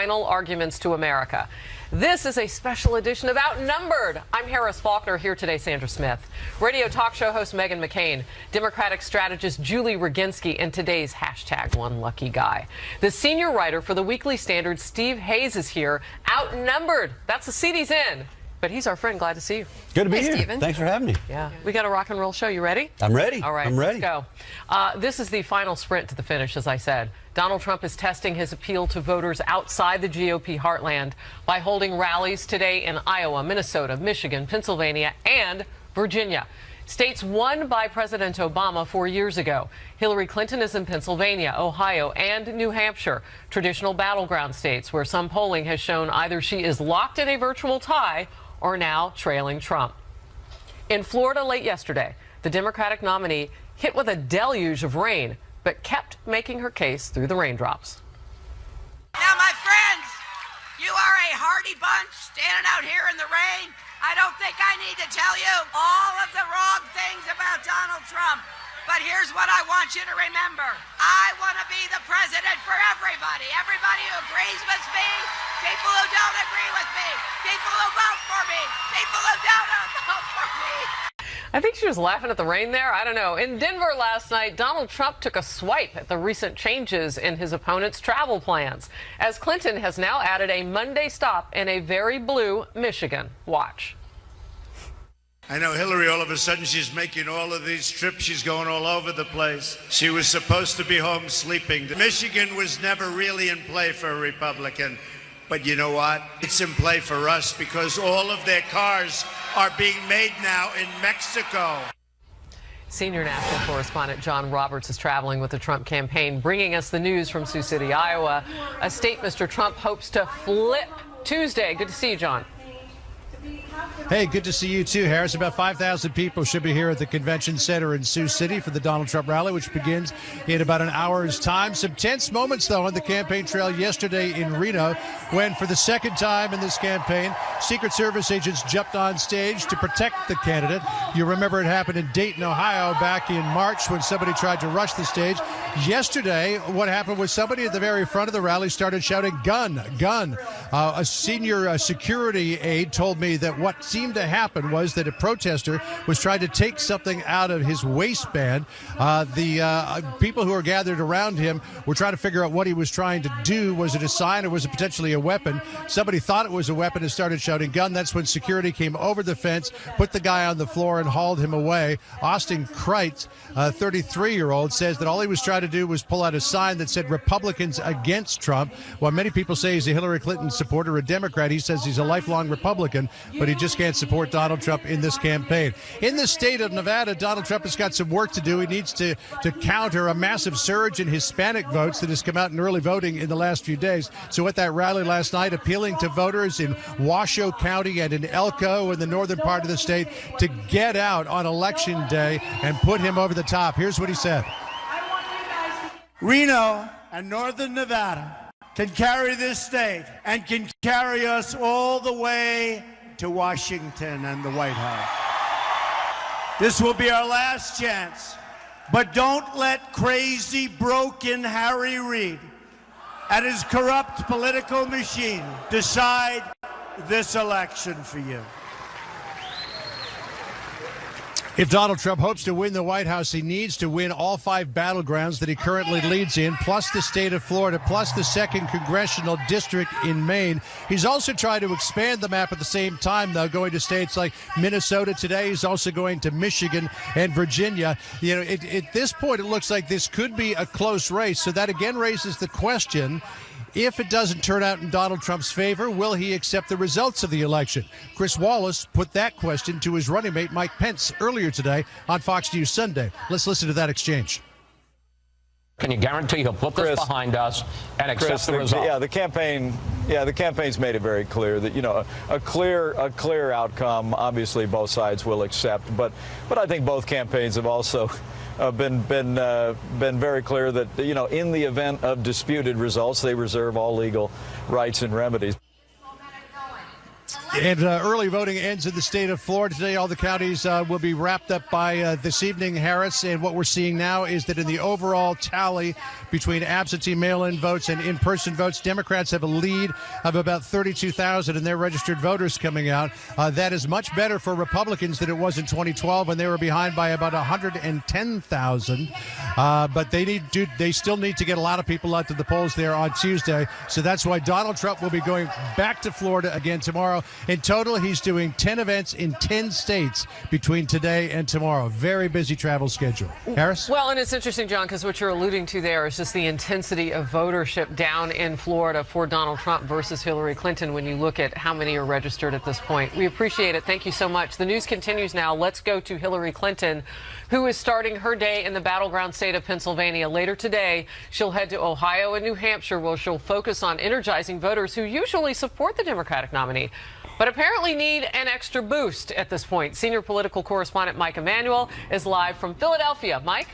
final arguments to America. This is a special edition of Outnumbered. I'm Harris Faulkner, here today, Sandra Smith. Radio talk show host Meghan McCain, Democratic strategist Julie Roginski, and today's #OneLuckyGuy. The senior writer for the Weekly Standard, Steve Hayes, is here. Outnumbered. That's the seat he's in. But he's our friend. Glad to see you. Good to be here. Steven. Thanks for having me. Yeah. We got a rock and roll show. You ready? I'm ready. All right. I'm ready. Let's go. This is the final sprint to the finish, as I said. Donald Trump is testing his appeal to voters outside the GOP heartland by holding rallies today in Iowa, Minnesota, Michigan, Pennsylvania, and Virginia. States won by President Obama 4 years ago. Hillary Clinton is in Pennsylvania, Ohio, and New Hampshire, traditional battleground states where some polling has shown either she is locked in a virtual tie or now trailing Trump. In Florida late yesterday, the Democratic nominee hit with a deluge of rain, but kept making her case through the raindrops. Now, my friends, you are a hardy bunch standing out here in the rain. I don't think I need to tell you all of the wrong things about Donald Trump. But here's what I want you to remember. I want to be the president for everybody. Everybody who agrees with me, people who don't agree with me, people who vote for me, people who don't vote for me. I think she was laughing at the rain there. I don't know. In Denver last night, Donald Trump took a swipe at the recent changes in his opponent's travel plans, as Clinton has now added a Monday stop in a very blue Michigan. Watch. I know Hillary, all of a sudden, she's making all of these trips. She's going all over the place. She was supposed to be home sleeping. Michigan was never really in play for a Republican. But you know what? It's in play for us because all of their cars are being made now in Mexico. Senior national correspondent John Roberts is traveling with the Trump campaign, bringing us the news from Sioux City, Iowa, a state Mr. Trump hopes to flip Tuesday. Good to see you, John. Hey, good to see you too, Harris. About 5,000 people should be here at the convention center in Sioux City for the Donald Trump rally, which begins in about an hour's time. Some tense moments, though, on the campaign trail yesterday in Reno, when for the second time in this campaign, Secret Service agents jumped on stage to protect the candidate. You remember it happened in Dayton, Ohio, back in March when somebody tried to rush the stage. Yesterday, what happened was somebody at the very front of the rally started shouting, "Gun, gun." A senior security aide told me that what seemed to happen was that a protester was trying to take something out of his waistband. The people who were gathered around him were trying to figure out what he was trying to do. Was it a sign or was it potentially a weapon? Somebody thought it was a weapon and started shouting "gun." That's when security came over the fence, put the guy on the floor, and hauled him away. Austin Kreitz, a 33-year-old, says that all he was trying to do was pull out a sign that said "Republicans against Trump." While many people say he's a Hillary Clinton supporter, a Democrat, he says he's a lifelong Republican, but he just can't support Donald Trump in this campaign. In the state of Nevada, Donald Trump has got some work to do. He needs to counter a massive surge in Hispanic votes that has come out in early voting in the last few days. So at that rally last night, appealing to voters in Washoe County and in Elko in the northern part of the state to get out on Election Day and put him over the top. Here's what he said. Reno and northern Nevada can carry this state and can carry us all the way to Washington and the White House. This will be our last chance, but don't let crazy, broken Harry Reid and his corrupt political machine decide this election for you. If Donald Trump hopes to win the White House, he needs to win all 5 battlegrounds that he currently leads in, plus the state of Florida, plus the 2nd congressional district in Maine. He's also trying to expand the map at the same time, though, going to states like Minnesota today. He's also going to Michigan and Virginia. You know, at this point, it looks like this could be a close race. So that again raises the question, if it doesn't turn out in Donald Trump's favor, will he accept the results of the election? Chris Wallace put that question to his running mate, Mike Pence, earlier today on Fox News Sunday. Let's listen to that exchange. Can you guarantee he'll put this behind us and accept the result? Yeah, the campaign's made it very clear that, you know, a clear outcome, obviously both sides will accept. But I think both campaigns have also been very clear that, you know, in the event of disputed results, they reserve all legal rights and remedies. And early voting ends in the state of Florida today. All the counties will be wrapped up by this evening, Harris. And what we're seeing now is that in the overall tally between absentee mail-in votes and in-person votes, Democrats have a lead of about 32,000 in their registered voters coming out. That is much better for Republicans than it was in 2012 when they were behind by about 110,000. But they still need to get a lot of people out to the polls there on Tuesday. So that's why Donald Trump will be going back to Florida again tomorrow. In total, he's doing 10 events in 10 states between today and tomorrow. Very busy travel schedule. Harris? Well, and it's interesting, John, because what you're alluding to there is just the intensity of votership down in Florida for Donald Trump versus Hillary Clinton when you look at how many are registered at this point. We appreciate it. Thank you so much. The news continues now. Let's go to Hillary Clinton, who is starting her day in the battleground state of Pennsylvania. Later today, she'll head to Ohio and New Hampshire, where she'll focus on energizing voters who usually support the Democratic nominee, but apparently need an extra boost at this point. Senior political correspondent Mike Emanuel is live from Philadelphia. Mike?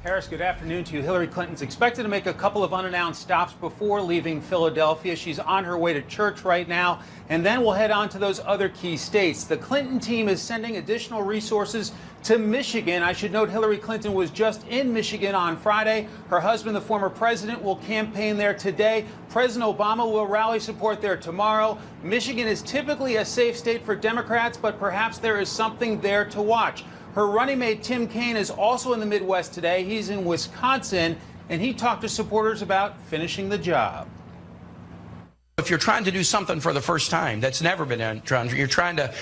Harris, good afternoon to you. Hillary Clinton's expected to make a couple of unannounced stops before leaving Philadelphia. She's on her way to church right now, and then we'll head on to those other key states. The Clinton team is sending additional resources to Michigan. I should note Hillary Clinton was just in Michigan on Friday. Her husband, the former president, will campaign there today. President Obama will rally support there tomorrow. Michigan is typically a safe state for Democrats, but perhaps there is something there to watch. Her running mate, Tim Kaine, is also in the Midwest today. He's in Wisconsin, and he talked to supporters about finishing the job. If you're trying to do something for the first time that's never been done, you're trying to,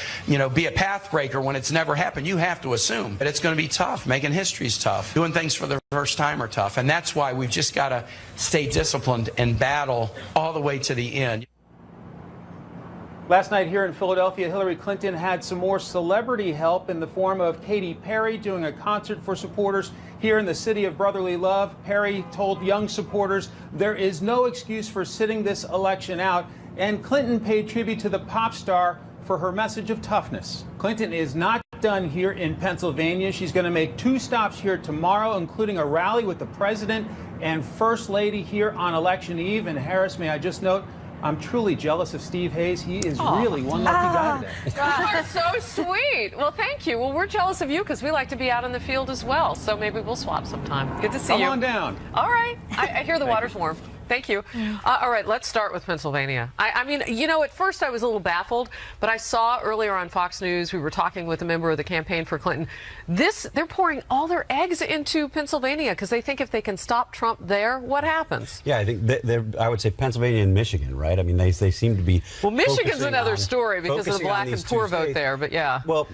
be a path breaker when it's never happened, you have to assume that it's going to be tough. Making history is tough. Doing things for the first time are tough. And that's why we've just got to stay disciplined and battle all the way to the end. Last night here in Philadelphia, Hillary Clinton had some more celebrity help in the form of Katy Perry doing a concert for supporters here in the city of brotherly love. Perry told young supporters there is no excuse for sitting this election out, and Clinton paid tribute to the pop star for her message of toughness. Clinton is not done here in Pennsylvania. She's going to make 2 stops here tomorrow, including a rally with the president and first lady here on election eve. And Harris, may I just note, I'm truly jealous of Steve Hayes. He is really one lucky guy today. You are so sweet. Well, thank you. Well, we're jealous of you because we like to be out in the field as well. So maybe we'll swap sometime. Good to see you. Come on down. All right. I hear the water's warm. Thank you. All right, let's start with Pennsylvania. I mean, at first I was a little baffled, but I saw earlier on Fox News, we were talking with a member of the campaign for Clinton. They're pouring all their eggs into Pennsylvania because they think if they can stop Trump there, what happens? Yeah, I think I would say Pennsylvania and Michigan, right? I mean, they seem to be. Well, Michigan's another story because of the black and poor vote there, but yeah. Well,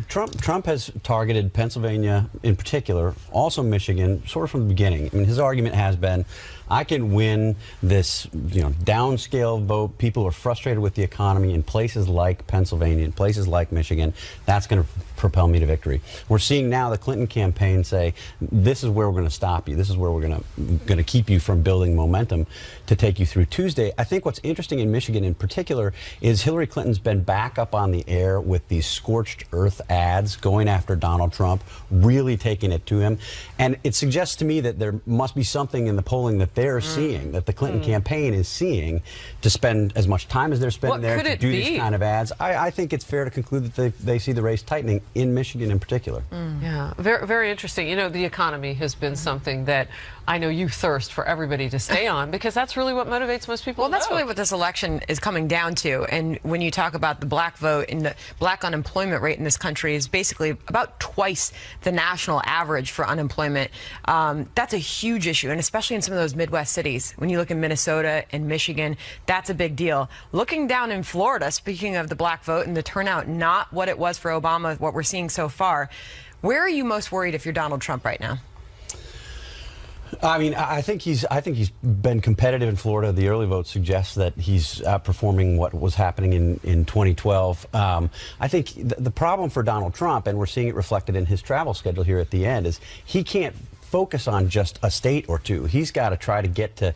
Trump has targeted Pennsylvania in particular, also Michigan, sort of from the beginning. I mean, his argument has been, I can win this, downscale vote. People are frustrated with the economy in places like Pennsylvania, in places like Michigan. That's going to propel me to victory. We're seeing now the Clinton campaign say, this is where we're going to stop you. This is where we're going to keep you from building momentum to take you through Tuesday. I think what's interesting in Michigan in particular is Hillary Clinton's been back up on the air with these scorched earth ads going after Donald Trump, really taking it to him. And it suggests to me that there must be something in the polling that they're seeing, that the Clinton campaign is seeing, to spend as much time as they're spending there to do these kind of ads. I think it's fair to conclude that they see the race tightening in Michigan in particular. Yeah, very, very interesting. The economy has been something that I know you thirst for everybody to stay on because that's really what motivates most people. Well, that's really what this election is coming down to. And when you talk about the black vote and the black unemployment rate in this country is basically about twice the national average for unemployment. That's a huge issue, and especially in some of those Midwest cities. When you look in Minnesota and Michigan, that's a big deal. Looking down in Florida, speaking of the black vote and the turnout, not what it was for Obama, what we're seeing so far. Where are you most worried if you're Donald Trump right now? I mean, I think he's been competitive in Florida. The early vote suggests that he's outperforming what was happening in 2012. I think the problem for Donald Trump, and we're seeing it reflected in his travel schedule here at the end, is he can't focus on just a state or two. He's got to try to get to,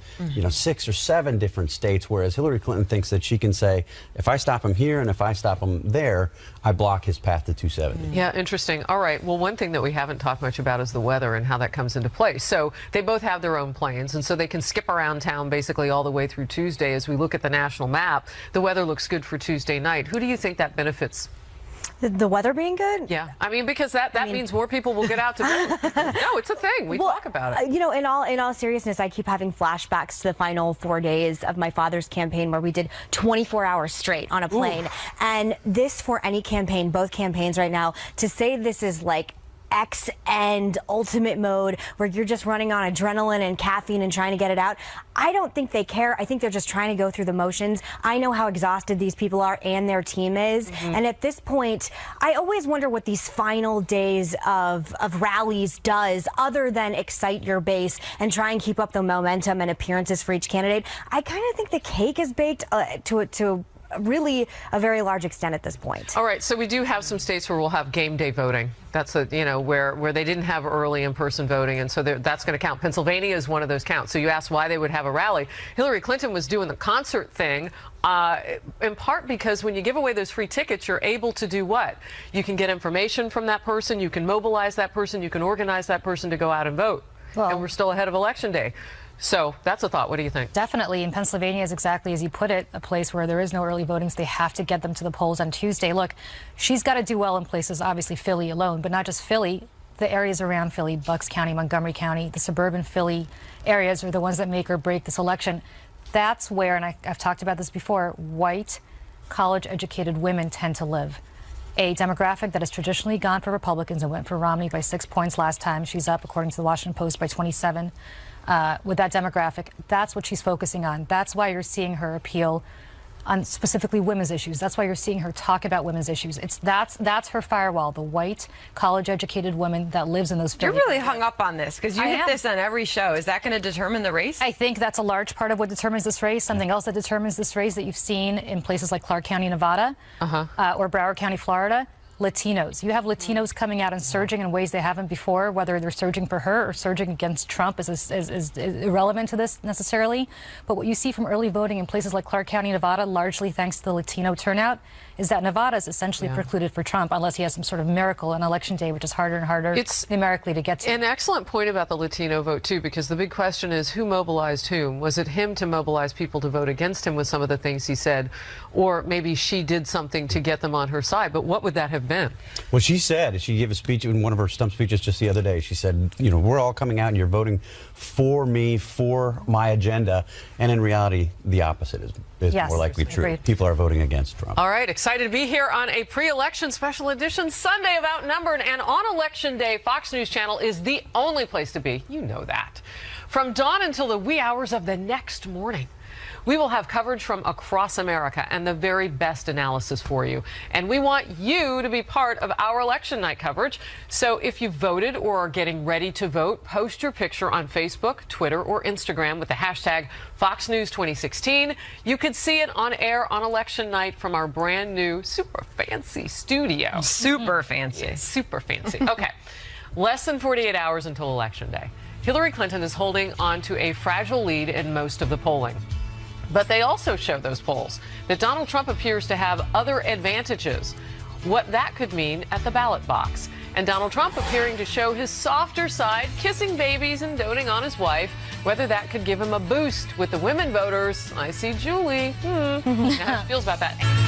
6 or 7 different states, whereas Hillary Clinton thinks that she can say, if I stop him here and if I stop him there, I block his path to 270. Yeah, interesting. All right. Well, one thing that we haven't talked much about is the weather and how that comes into play. So they both have their own planes, and so they can skip around town basically all the way through Tuesday. As we look at the national map, the weather looks good for Tuesday night. Who do you think that benefits? The weather being good? Yeah, I mean, because that means more people will get out to vote. No, it's a thing. We talk about it. You know, in all seriousness, I keep having flashbacks to the final 4 days of my father's campaign where we did 24 hours straight on a plane. Ooh. And this, for any campaign, both campaigns right now, to say this is like end ultimate mode where you're just running on adrenaline and caffeine and trying to get it out, I don't think they care. I think they're just trying to go through the motions. I know how exhausted these people are and their team is. And at this point, I always wonder what these final days of rallies does other than excite your base and try and keep up the momentum and appearances for each candidate. I kind of think the cake is baked to really a very large extent at this point. All right, so we do have some states where we'll have game day voting. That's where they didn't have early in-person voting, and so that's going to count. Pennsylvania is one of those counts. So you asked why they would have a rally. Hillary Clinton was doing the concert thing, in part because when you give away those free tickets, you're able to do what? You can get information from that person, you can mobilize that person, you can organize that person to go out and vote. Well, and we're still ahead of Election Day. So that's a thought. What do you think? Definitely. And Pennsylvania is exactly as you put it, a place where there is no early voting, so they have to get them to the polls on Tuesday. Look, she's got to do well in places, obviously Philly alone, but not just Philly. The areas around Philly, Bucks County, Montgomery County, the suburban Philly areas are the ones that make or break this election. That's where, and I've talked about this before, white, college-educated women tend to live. A demographic that has traditionally gone for Republicans and went for Romney by 6 points last time. She's up, according to the Washington Post, by 27. With that demographic, that's what she's focusing on. That's why you're seeing her appeal on specifically women's issues. That's why you're seeing her talk about women's issues. That's her firewall, the white, college-educated woman that lives in those. You're really hung up on this because you hit this on every show. Is that going to determine the race? I think that's a large part of what determines this race. Something else that determines this race that you've seen in places like Clark County, Nevada, or Broward County, Florida. Latinos. You have Latinos coming out and surging in ways they haven't before. Whether they're surging for her or surging against Trump is irrelevant to this necessarily. But what you see from early voting in places like Clark County, Nevada, largely thanks to the Latino turnout, is that Nevada is essentially precluded for Trump unless he has some sort of miracle on Election Day, which is harder and harder numerically to get to. An excellent point about the Latino vote, too, because the big question is who mobilized whom? Was it him to mobilize people to vote against him with some of the things he said? Or maybe she did something to get them on her side. But what would that have been? Well, she gave a speech in one of her stump speeches just the other day. She said, we're all coming out and you're voting for me, for my agenda. And in reality, the opposite is more likely true. Agreed. People are voting against Trump. All right, excited to be here on a pre-election special edition Sunday of Outnumbered. And on Election Day, Fox News Channel is the only place to be. You know that. From dawn until the wee hours of the next morning. We will have coverage from across America and the very best analysis for you. And we want you to be part of our election night coverage. So if you voted or are getting ready to vote, post your picture on Facebook, Twitter, or Instagram with the hashtag Fox News 2016. You could see it on air on election night from our brand new super fancy studio. Super fancy. Yeah, super fancy. Okay. Less than 48 hours until Election Day. Hillary Clinton is holding on to a fragile lead in most of the polling. But they also show those polls that Donald Trump appears to have other advantages, what that could mean at the ballot box. And Donald Trump appearing to show his softer side, kissing babies and doting on his wife, whether that could give him a boost with the women voters. I see Julie. How she feels about that.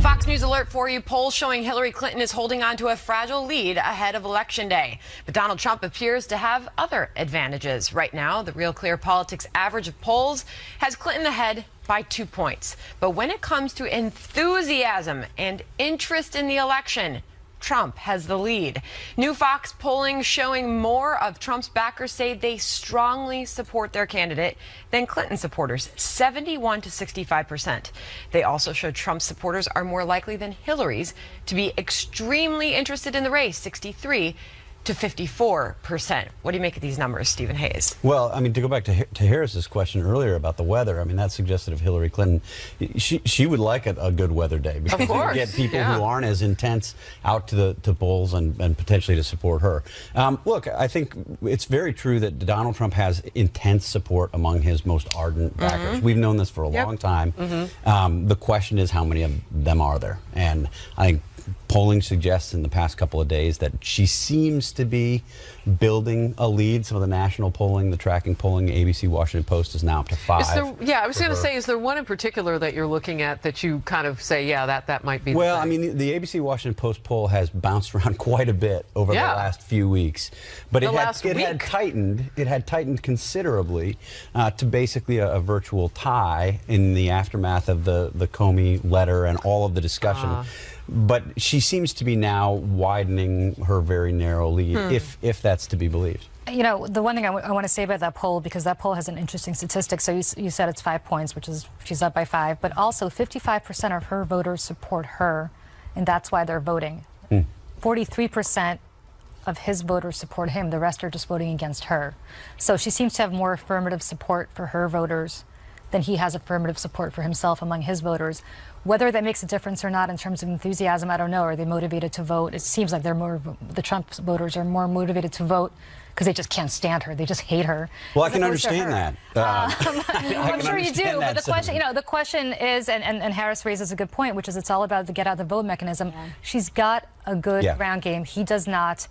Fox News alert for you. Polls showing Hillary Clinton is holding on to a fragile lead ahead of Election Day. But Donald Trump appears to have other advantages. Right now, the Real Clear Politics average of polls has Clinton ahead by 2 points. But when it comes to enthusiasm and interest in the election, Trump has the lead. New Fox polling showing more of Trump's backers say they strongly support their candidate than Clinton supporters, 71 to 65%. They also show Trump supporters are more likely than Hillary's to be extremely interested in the race, 63 to 54%. What do you make of these numbers, Stephen Hayes? Well, I mean, to go back to Harris's question earlier about the weather, I mean, that suggested of Hillary Clinton, she would like a good weather day because you would get people who aren't as intense out to polls and potentially to support her. Look, I think it's very true that Donald Trump has intense support among his most ardent backers. We've known this for a long time. The question is, how many of them are there? And I think polling suggests in the past couple of days that she seems to be building a lead. Some of the national polling, the tracking polling, ABC, Washington Post is now up to 5. I was going to say, is there one in particular that you're looking at that you kind of say, yeah, that might be? Well, I mean, the ABC, Washington Post poll has bounced around quite a bit over the last few weeks, but it had tightened. It had tightened considerably to basically a virtual tie in the aftermath of the Comey letter and all of the discussion. But she seems to be now widening her very narrow lead, if that's to be believed. You know, the one thing I want to say about that poll, because that poll has an interesting statistic. So you said it's 5 points, which is she's up by 5, but also 55% of her voters support her, and that's why they're voting. 43% of his voters support him. The rest are just voting against her. So she seems to have more affirmative support for her voters than he has affirmative support for himself among his voters. Whether that makes a difference or not in terms of enthusiasm, I don't know. Are they motivated to vote? It seems like the Trump voters are more motivated to vote because they just can't stand her. They just hate her. Well, I can understand that. I'm sure you do. But the question is, and Harris raises a good point, which is it's all about the get out the vote mechanism. She's got a good ground game. He does not.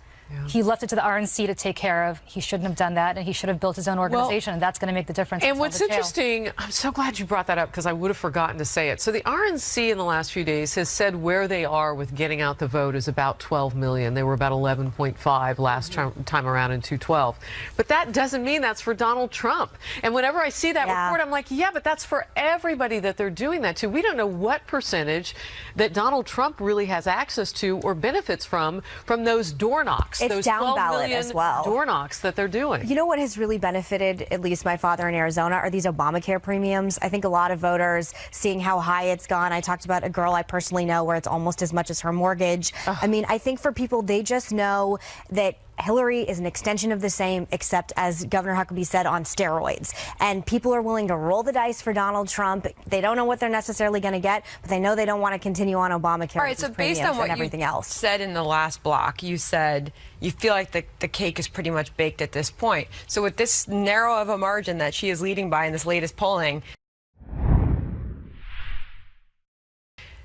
He left it to the RNC to take care of. He shouldn't have done that, and he should have built his own organization, and that's going to make the difference. And what's interesting, I'm so glad you brought that up because I would have forgotten to say it. So the RNC in the last few days has said where they are with getting out the vote is about 12 million. They were about 11.5 last time around in 2012. But that doesn't mean that's for Donald Trump. And whenever I see that report, I'm like, yeah, but that's for everybody that they're doing that to. We don't know what percentage that Donald Trump really has access to or benefits from those door knocks. It's those down ballot as well. Door knocks that they're doing. You know what has really benefited, at least my father in Arizona, are these Obamacare premiums. I think a lot of voters, seeing how high it's gone. I talked about a girl I personally know where it's almost as much as her mortgage. I mean, I think for people, they just know that Hillary is an extension of the same, except, as Governor Huckabee said, on steroids. And people are willing to roll the dice for Donald Trump. They don't know what they're necessarily going to get, but they know they don't want to continue on Obamacare. All right, so based on what you said in the last block, you said you feel like the cake is pretty much baked at this point. So with this narrow of a margin that she is leading by in this latest polling,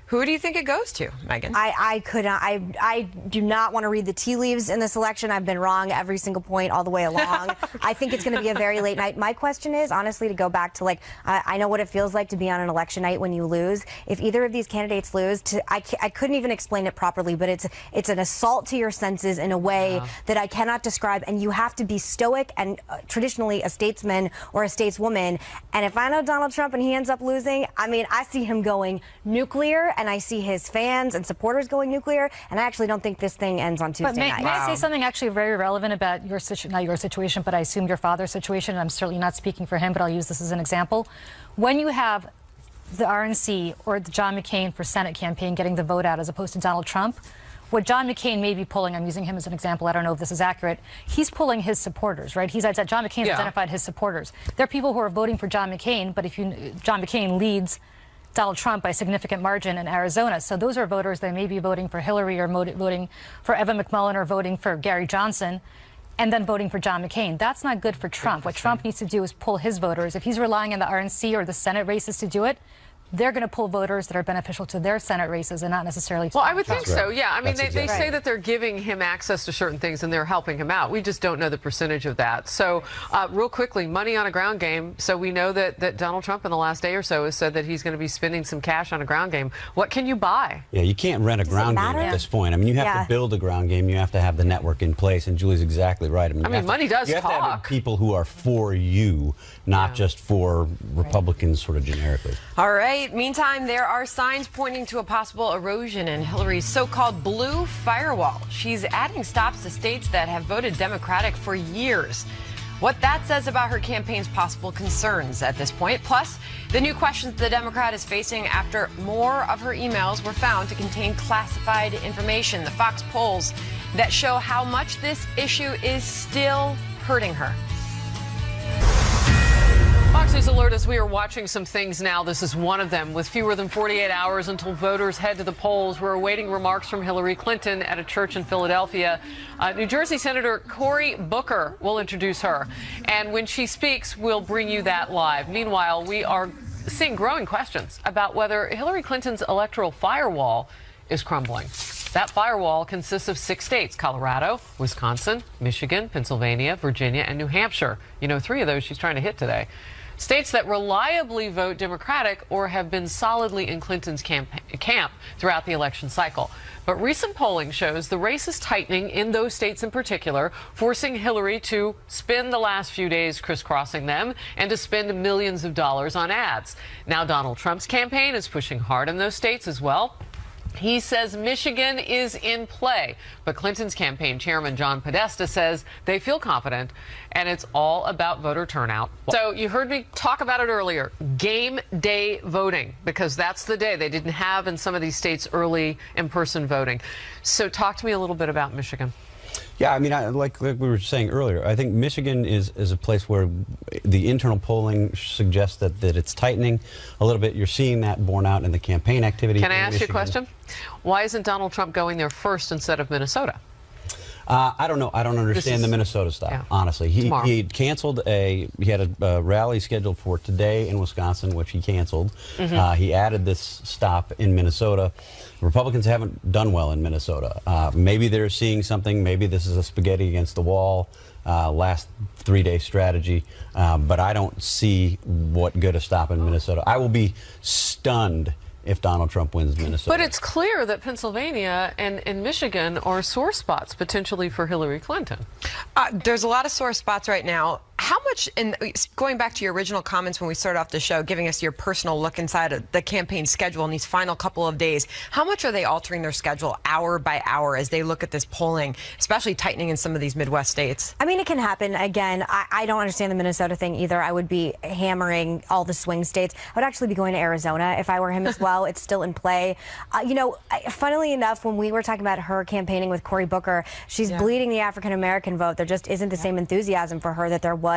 who do you think it goes to, Megan? I do not want to read the tea leaves in this election. I've been wrong every single point all the way along. I think it's going to be a very late night. My question is, honestly, to go back to, I know what it feels like to be on an election night when you lose. If either of these candidates lose, I couldn't even explain it properly, but it's an assault to your senses in a way that I cannot describe, and you have to be stoic and traditionally a statesman or a stateswoman. And if I know Donald Trump and he ends up losing, I mean, I see him going nuclear, and I see his fans and supporters going nuclear, and I actually don't think this thing ends on Tuesday night. May I say something actually very relevant about your not your situation, but I assume your father's situation, and I'm certainly not speaking for him, but I'll use this as an example. When you have the RNC or the John McCain for Senate campaign getting the vote out as opposed to Donald Trump, what John McCain may be pulling, I'm using him as an example, I don't know if this is accurate, he's pulling his supporters, right? John McCain's identified his supporters. There are people who are voting for John McCain, but John McCain leads Donald Trump by a significant margin in Arizona. So those are voters that may be voting for Hillary or voting for Evan McMullin or voting for Gary Johnson and then voting for John McCain. That's not good for Trump. What Trump needs to do is pull his voters. If he's relying on the RNC or the Senate races to do it, they're going to pull voters that are beneficial to their Senate races and not necessarily to Well, I would think so, yeah. I mean, they say right. that they're giving him access to certain things and they're helping him out. We just don't know the percentage of that. So real quickly, money on a ground game. So we know that Donald Trump in the last day or so has said that he's going to be spending some cash on a ground game. What can you buy? Yeah, you can't rent a ground game at this point. I mean, you have to build a ground game. You have to have the network in place. And Julie's exactly right. I mean, money does talk. You have to have people who are for you, not just for Republicans sort of generically. All right. Meantime, there are signs pointing to a possible erosion in Hillary's so-called blue firewall. She's adding stops to states that have voted Democratic for years. what that says about her campaign's possible concerns at this point. Plus, the new questions the Democrat is facing after more of her emails were found to contain classified information. The Fox polls that show how much this issue is still hurting her. Fox News Alert, as we are watching some things now, this is one of them. With fewer than 48 hours until voters head to the polls, we're awaiting remarks from Hillary Clinton at a church in Philadelphia. New Jersey Senator Cory Booker will introduce her. And when she speaks, we'll bring you that live. Meanwhile, we are seeing growing questions about whether Hillary Clinton's electoral firewall is crumbling. That firewall consists of 6 states: Colorado, Wisconsin, Michigan, Pennsylvania, Virginia, and New Hampshire. You know, 3 of those she's trying to hit today. States that reliably vote Democratic or have been solidly in Clinton's camp throughout the election cycle. But recent polling shows the race is tightening in those states in particular, forcing Hillary to spend the last few days crisscrossing them and to spend millions of dollars on ads. Now Donald Trump's campaign is pushing hard in those states as well. He says Michigan is in play, but Clinton's campaign chairman John Podesta says they feel confident, and it's all about voter turnout. So you heard me talk about it earlier, game day voting, because that's the day they didn't have in some of these states early in-person voting. So talk to me a little bit about Michigan. Yeah, I mean, like we were saying earlier, I think Michigan is a place where the internal polling suggests that it's tightening a little bit. You're seeing that borne out in the campaign activity. Can I ask you a question? Why isn't Donald Trump going there first instead of Minnesota? I don't know. I don't understand the Minnesota stuff, honestly. He canceled he had a rally scheduled for today in Wisconsin, which he canceled. He added this stop in Minnesota. Republicans haven't done well in Minnesota. Maybe they're seeing something. Maybe this is a spaghetti against the wall last 3-day strategy. But I don't see what good a stop in Minnesota. I will be stunned if Donald Trump wins Minnesota. But it's clear that Pennsylvania and Michigan are sore spots potentially for Hillary Clinton. There's a lot of sore spots right now. How much, going back to your original comments when we started off the show, giving us your personal look inside of the campaign schedule in these final couple of days, how much are they altering their schedule hour by hour as they look at this polling, especially tightening in some of these Midwest states? I mean, it can happen. Again, I don't understand the Minnesota thing either. I would be hammering all the swing states. I would actually be going to Arizona if I were him as well. It's still in play. You know, funnily enough, when we were talking about her campaigning with Cory Booker, she's bleeding the African-American vote. There just isn't the same enthusiasm for her that there was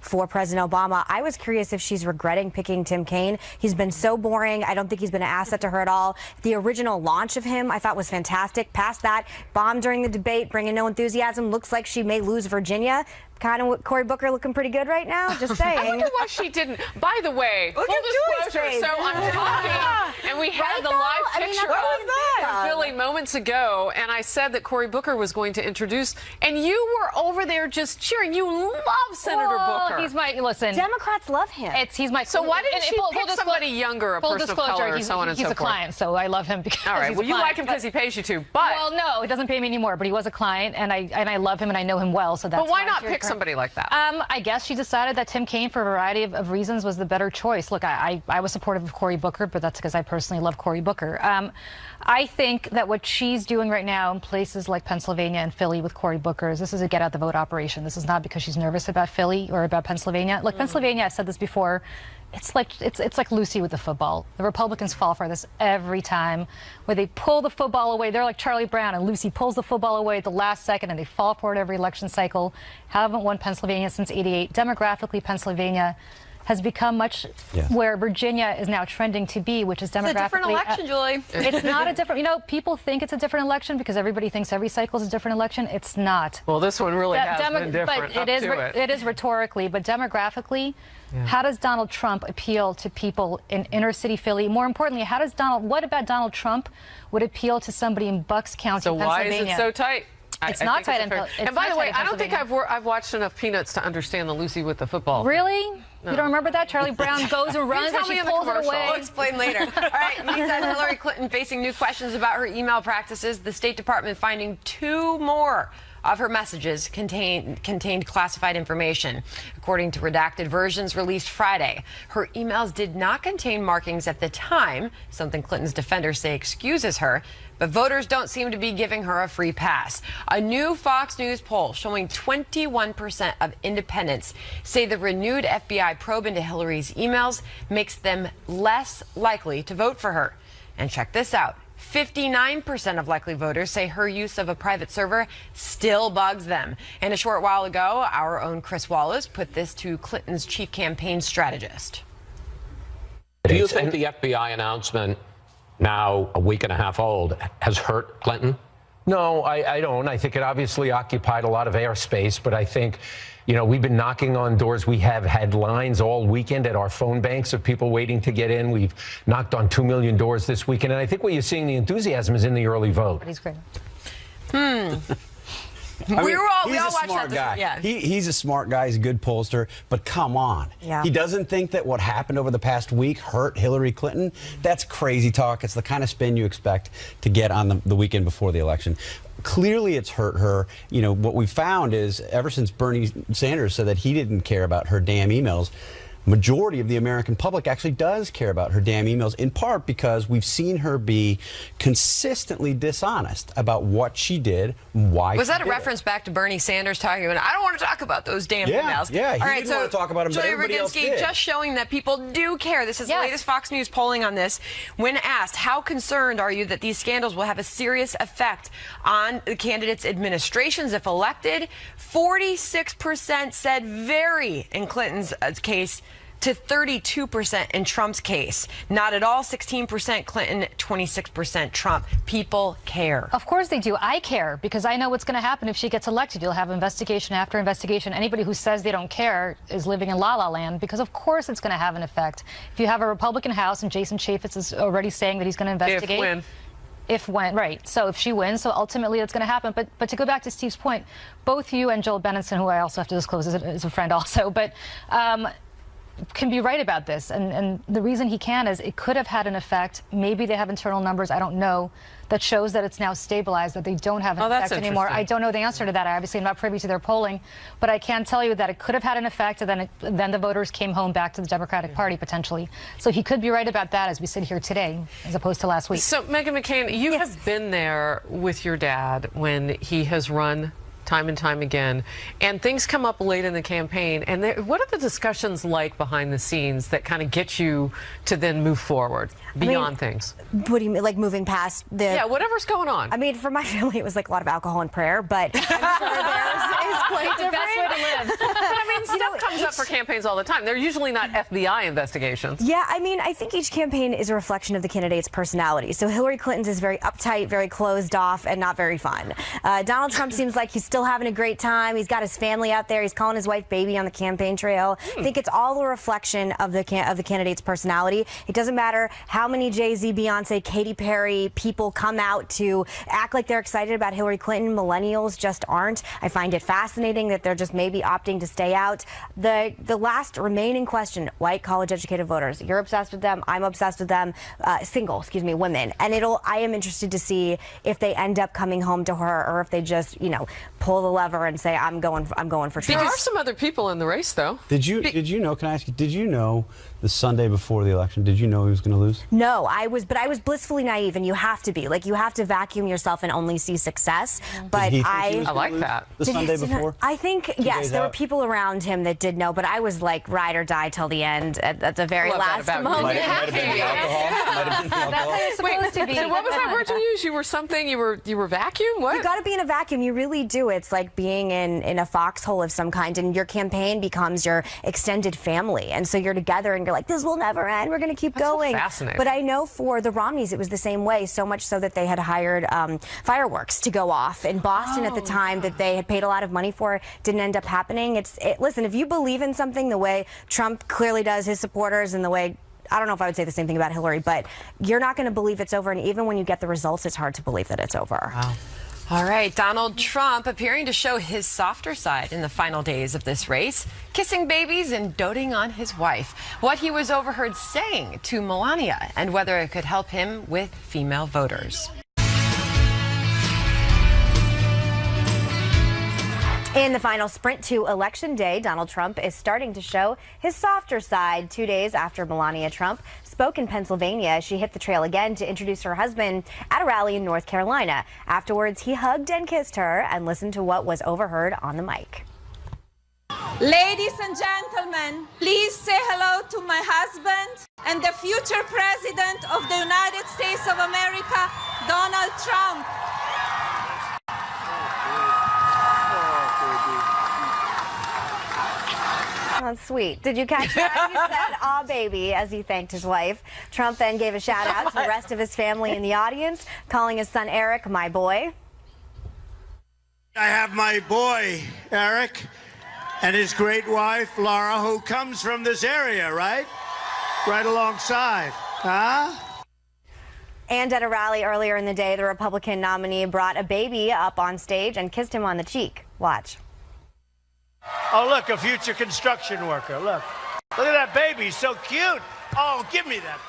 for President Obama. I was curious if she's regretting picking Tim Kaine. He's been so boring. I don't think he's been an asset to her at all. The original launch of him I thought was fantastic. Past that, bombed during the debate, bringing no enthusiasm. Looks like she may lose Virginia. Kind of Cory Booker looking pretty good right now, just saying. I wonder why she didn't. By the way, full disclosure, so I'm talking, and we had the live picture of Philly moments ago, and I said that Cory Booker was going to introduce, and you were over there just cheering. You love Senator Booker. He's my, listen. Democrats love him. He's my. So why didn't she pick somebody younger, a person of color, or so on and so forth? He's a client, so I love him because all right, well, you like him because he pays you to, but. Well, no, he doesn't pay me anymore, but he was a client, and I love him, and I know him well, so that's But why not pick somebody like that? I guess she decided that Tim Kaine, for a variety of reasons, was the better choice. Look, I was supportive of Cory Booker, but that's because I personally love Cory Booker. I think that what she's doing right now in places like Pennsylvania and Philly with Cory Booker is this is a get-out-the-vote operation. This is not because she's nervous about Philly or about Pennsylvania. Look, Pennsylvania, I said this before, it's like Lucy with the football. The Republicans fall for this every time, where they pull the football away. They're like Charlie Brown, and Lucy pulls the football away at the last second, and they fall for it every election cycle. Haven't won Pennsylvania since '88. Demographically, Pennsylvania has become much where Virginia is now trending to be, which is demographically. It's a different election, Julie. It's not a different. You know, people think it's a different election because everybody thinks every cycle is a different election. It's not. Well, this one really has been different. But it is rhetorically, but demographically. Yeah. How does Donald Trump appeal to people in inner city Philly? More importantly, what about Donald Trump would appeal to somebody in Bucks County, Pennsylvania? So why is it so tight? It's not tight. And by the way, I don't think I've watched enough Peanuts to understand the Lucy with the football. Really? No. You don't remember that? Charlie Brown goes and runs and she pulls it away. We'll explain later. All right, meantime, Hillary Clinton facing new questions about her email practices. The State Department finding 2 more of her messages contained classified information. According to redacted versions released Friday, her emails did not contain markings at the time, something Clinton's defenders say excuses her. But voters don't seem to be giving her a free pass. A new Fox News poll showing 21% of independents say the renewed FBI probe into Hillary's emails makes them less likely to vote for her. And check this out. 59% of likely voters say her use of a private server still bugs them. And a short while ago, our own Chris Wallace put this to Clinton's chief campaign strategist. Do you think the FBI announcement, now a week and a half old, has hurt Clinton? No, I don't. I think it obviously occupied a lot of airspace, but I think, you know, we've been knocking on doors. We have had lines all weekend at our phone banks of people waiting to get in. We've knocked on 2 million doors this weekend. And I think where you're seeing the enthusiasm is in the early vote. He's great. I mean, we all he's a watched smart that. guy. Yeah. He's a smart guy. He's a good pollster. But come on. Yeah. He doesn't think that what happened over the past week hurt Hillary Clinton. That's crazy talk. It's the kind of spin you expect to get on the weekend before the election. Clearly, it's hurt her. You know, what we found is ever since Bernie Sanders said that he didn't care about her damn emails, majority of the American public actually does care about her damn emails, in part because we've seen her be consistently dishonest about what she did, why Was she that a did it. reference back to Bernie Sanders talking about, I don't want to talk about those damn emails? Yeah, he All right, didn't want to talk about them, but Julia everybody else Roginski did. just showing that people do care. This is the Yes. latest Fox News polling on this. When asked, how concerned are you that these scandals will have a serious effect on the candidates' administrations if elected, 46% said very in Clinton's case, to 32% in Trump's case. Not at all, 16% Clinton, 26% Trump. People care. Of course they do. I care because I know what's going to happen if she gets elected. You'll have investigation after investigation. Anybody who says they don't care is living in la-la land because, of course, it's going to have an effect. If you have a Republican House and Jason Chaffetz is already saying that he's going to investigate. If when, right. So if she wins, so ultimately it's going to happen. But to go back to Steve's point, both you and Joel Benenson, who I also have to disclose is a friend also, but can be right about this. And the reason he can is it could have had an effect. Maybe they have internal numbers, I don't know, that shows that it's now stabilized, that they don't have an effect anymore. I don't know the answer to that. I obviously am not privy to their polling, but I can tell you that it could have had an effect, and then the voters came home back to the Democratic Party potentially. So he could be right about that as we sit here today, as opposed to last week. So, Meghan McCain, you have been there with your dad when he has run time and time again, and things come up late in the campaign. And what are the discussions like behind the scenes that kind of get you to then move forward beyond things? What do you mean, like moving past the... Yeah, whatever's going on. I mean, for my family, it was like a lot of alcohol and prayer, but I'm sure theirs is quite different. The best way to live. But I mean, stuff comes up for campaigns all the time. They're usually not FBI investigations. Yeah, I mean, I think each campaign is a reflection of the candidate's personality. So Hillary Clinton's is very uptight, very closed off, and not very fun. Donald Trump seems like he's still having a great time. He's got his family out there. He's calling his wife baby on the campaign trail. I think it's all a reflection of the candidate's personality. It doesn't matter how many Jay-Z, Beyonce, Katy Perry people come out to act like they're excited about Hillary Clinton. Millennials just aren't. I find it fascinating that they're just maybe opting to stay out. The last remaining question, white college-educated voters. You're obsessed with them. I'm obsessed with them. Women. And I am interested to see if they end up coming home to her or if they just, pull the lever and say, I'm going for Trump. There are some other people in the race, though. Did you know, can I ask you, did you know the Sunday before the election, did you know he was going to lose? No, I was blissfully naive, and you have to be. Like, you have to vacuum yourself and only see success. But I like that. The Sunday before? I think, yes, there were people around him that did know, but I was like ride or die till the end at the very last moment. Might have been the alcohol. Might have been the alcohol. That's how you're supposed to be. So what was that word you used? You were something, you were vacuum? What? You got to be in a vacuum. You really do. It's like being in a foxhole of some kind, and your campaign becomes your extended family. And so you're together and you're like, this will never end. We're going to keep going. So fascinating. But I know for the Romneys, it was the same way, so much so that they had hired fireworks to go off in Boston at the time that they had paid a lot of money for. Didn't end up happening. Listen, if you believe in something the way Trump clearly does his supporters and the way, I don't know if I would say the same thing about Hillary, but you're not going to believe it's over. And even when you get the results, it's hard to believe that it's over. Wow. All right, Donald Trump appearing to show his softer side in the final days of this race, kissing babies and doting on his wife. What he was overheard saying to Melania and whether it could help him with female voters. In the final sprint to Election Day, Donald Trump is starting to show his softer side 2 days after Melania Trump spoke in Pennsylvania. She hit the trail again to introduce her husband at a rally in North Carolina. Afterwards, he hugged and kissed her, and listened to what was overheard on the mic. Ladies and gentlemen, please say hello to my husband and the future President of the United States of America, Donald Trump. That's sweet. Did you catch that? He said, "Aw, baby," as he thanked his wife. Trump then gave a shout out to the rest of his family in the audience, calling his son Eric my boy. I have my boy, Eric, and his great wife, Laura, who comes from this area, right? Right alongside, huh? And at a rally earlier in the day, the Republican nominee brought a baby up on stage and kissed him on the cheek. Watch. Oh, look, a future construction worker. Look. Look at that baby. He's so cute. Oh, give me that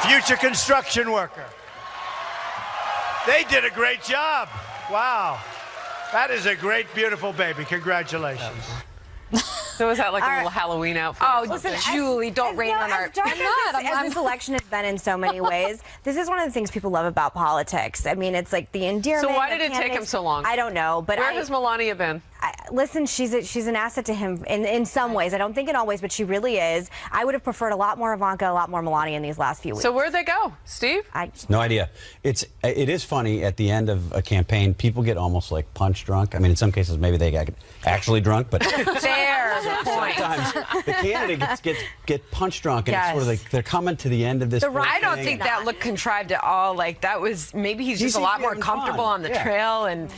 baby. Future construction worker. They did a great job. Wow. That is a great, beautiful baby. Congratulations. So is that like a little Halloween outfit? Oh, listen, Julie, don't rain on our... As dark as this election has been in so many ways, this is one of the things people love about politics. I mean, it's like the endearment. So why did it take him so long? I don't know, but where has Melania been? Listen, she's an asset to him in some ways. I don't think in all ways, but she really is. I would have preferred a lot more Ivanka, a lot more Melania in these last few weeks. So where'd they go, Steve? No idea. It is funny at the end of a campaign, people get almost like punch drunk. I mean, in some cases, maybe they got actually drunk, but fair point. Sometimes the candidates get punch drunk, and it's sort of like they're coming to the end of this. I don't think that looked contrived at all. Like that was maybe he's just a lot more comfortable on the trail and.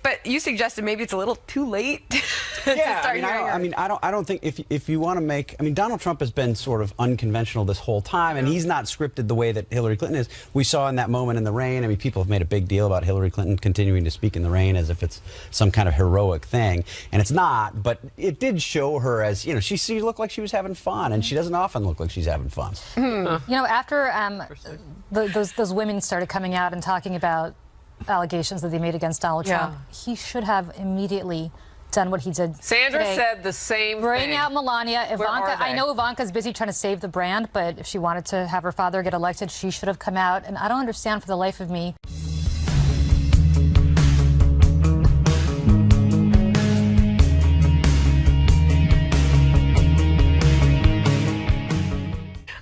But you suggested maybe it's a little too late to start hearing her. I don't think if you want to make, Donald Trump has been sort of unconventional this whole time, and he's not scripted the way that Hillary Clinton is. We saw in that moment in the rain. I mean, people have made a big deal about Hillary Clinton continuing to speak in the rain as if it's some kind of heroic thing, and it's not. But it did show her as, she looked like she was having fun, and she doesn't often look like she's having fun. After those women started coming out and talking about allegations that they made against Donald Trump, he should have immediately done what he did. Sandra today. said the same thing. Bring out Melania. Ivanka, I know Ivanka's busy trying to save the brand, but if she wanted to have her father get elected, she should have come out. And I don't understand for the life of me.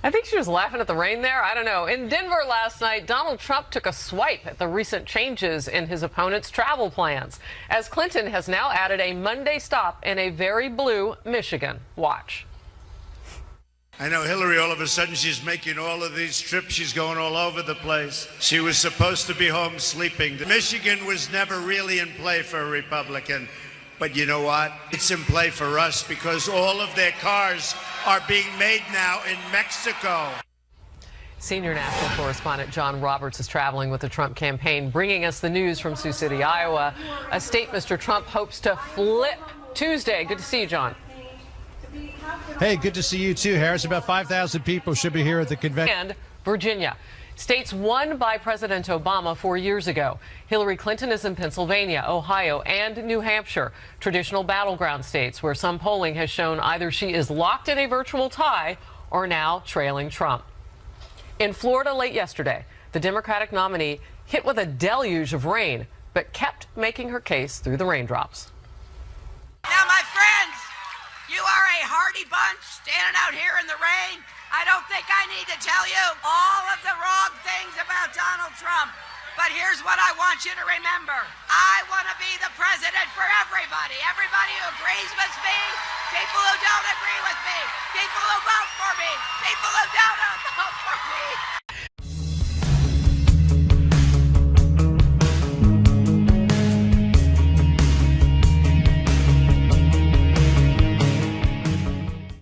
I think she was laughing at the rain there. I don't know. In Denver last night, Donald Trump took a swipe at the recent changes in his opponent's travel plans, as Clinton has now added a Monday stop in a very blue Michigan. Watch. I know Hillary, all of a sudden, she's making all of these trips. She's going all over the place. She was supposed to be home sleeping. Michigan was never really in play for a Republican. But you know what? It's in play for us because all of their cars are being made now in Mexico. Senior national correspondent John Roberts is traveling with the Trump campaign, bringing us the news from Sioux City, Iowa, a state Mr. Trump hopes to flip Tuesday. Good to see you, John. Hey, good to see you too, Harris. About 5,000 people should be here at the convention. And Virginia. States won by President Obama 4 years ago. Hillary Clinton is in Pennsylvania, Ohio, and New Hampshire, traditional battleground states where some polling has shown either she is locked in a virtual tie or now trailing Trump. In Florida late yesterday, the Democratic nominee hit with a deluge of rain, but kept making her case through the raindrops. Now, my friends, you are a hardy bunch standing out here in the rain. I don't think I need to tell you all of the wrong things about Donald Trump. But here's what I want you to remember. I want to be the president for everybody. Everybody who agrees with me, people who don't agree with me, people who vote for me, people who don't vote for me.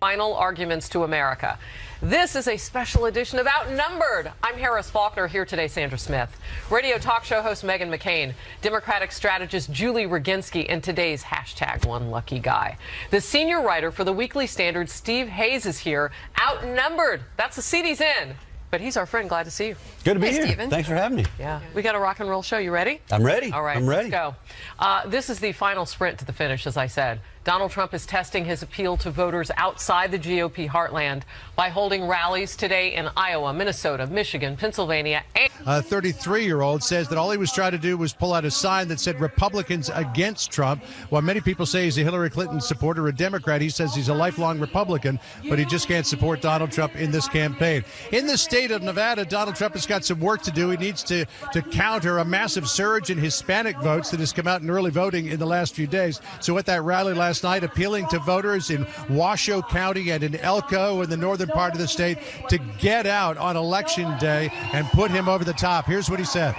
Final arguments to America. This is a special edition of Outnumbered. I'm Harris Faulkner, here today Sandra Smith. Radio talk show host Meghan McCain, Democratic strategist Julie Roginski, and today's #OneLuckyGuy. The senior writer for the Weekly Standard, Steve Hayes, is here. Outnumbered. That's the seat he's in. But he's our friend. Glad to see you. Good to be here. Steven. Thanks for having me. Yeah, we got a rock and roll show. You ready? I'm ready. All right, I'm ready. Let's go. This is the final sprint to the finish, as I said. Donald Trump is testing his appeal to voters outside the GOP heartland by holding rallies today in Iowa, Minnesota, Michigan, Pennsylvania, and A 33-year-old says that all he was trying to do was pull out a sign that said Republicans against Trump. While many people say he's a Hillary Clinton supporter, a Democrat, he says he's a lifelong Republican, but he just can't support Donald Trump in this campaign. In the state of Nevada, Donald Trump has got some work to do. He needs to counter a massive surge in Hispanic votes that has come out in early voting in the last few days. So at that rally last night, appealing to voters in Washoe County and in Elko in the northern part of the state to get out on Election Day and put him over the top. Here's what he said.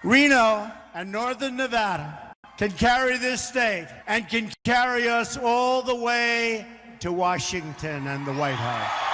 Reno and northern Nevada can carry this state and can carry us all the way to Washington and the White House.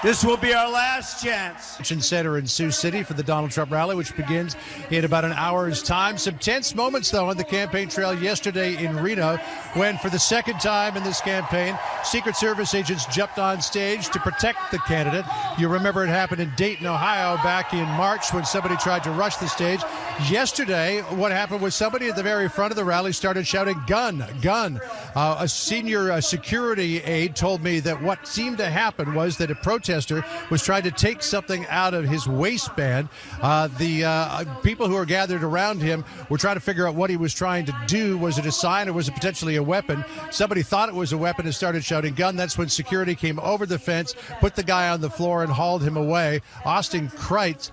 This will be our last chance. Convention Center in Sioux City for the Donald Trump rally, which begins in about an hour's time. Some tense moments, though, on the campaign trail yesterday in Reno when, for the second time in this campaign, Secret Service agents jumped on stage to protect the candidate. You remember it happened in Dayton, Ohio, back in March when somebody tried to rush the stage. Yesterday, what happened was somebody at the very front of the rally started shouting, "Gun, gun." A senior security aide told me that what seemed to happen was that a protester was trying to take something out of his waistband. The people who were gathered around him were trying to figure out what he was trying to do. Was it a sign or was it potentially a weapon? Somebody thought it was a weapon and started shouting "gun." That's when security came over the fence, put the guy on the floor and hauled him away. Austin Kreitz